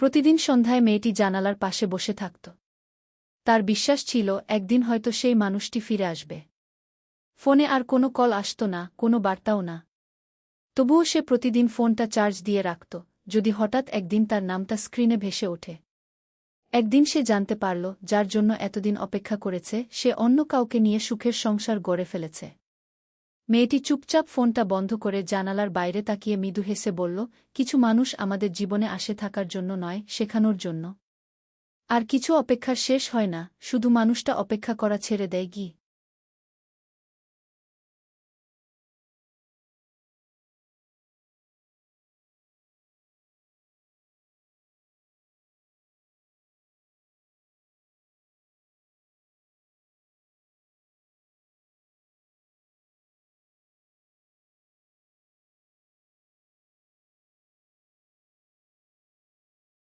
প্রতিদিন সন্ধ্যায় মেয়েটি জানালার পাশে বসে থাকত। তার বিশ্বাস ছিল একদিন হয়তো সেই মানুষটি ফিরে আসবে। ফোনে আর কোনো কল আসত না, কোনো বার্তাও না। তবুও সে প্রতিদিন ফোনটা চার্জ দিয়ে রাখত, যদি হঠাৎ একদিন তার নামটা স্ক্রিনে ভেসে ওঠে। একদিন সে জানতে পারল, যার জন্য এতদিন অপেক্ষা করেছে সে অন্য কাউকে নিয়ে সুখের সংসার গড়ে ফেলেছে। মেয়েটি চুপচাপ ফোনটা বন্ধ করে জানালার বাইরে তাকিয়ে মৃদু হেসে বলল, কিছু মানুষ আমাদের জীবনে আসে থাকার জন্য নয়, শেখানোর জন্য। আর কিছু অপেক্ষার শেষ হয় না, শুধু মানুষটা অপেক্ষা করা ছেড়ে দেয় গি।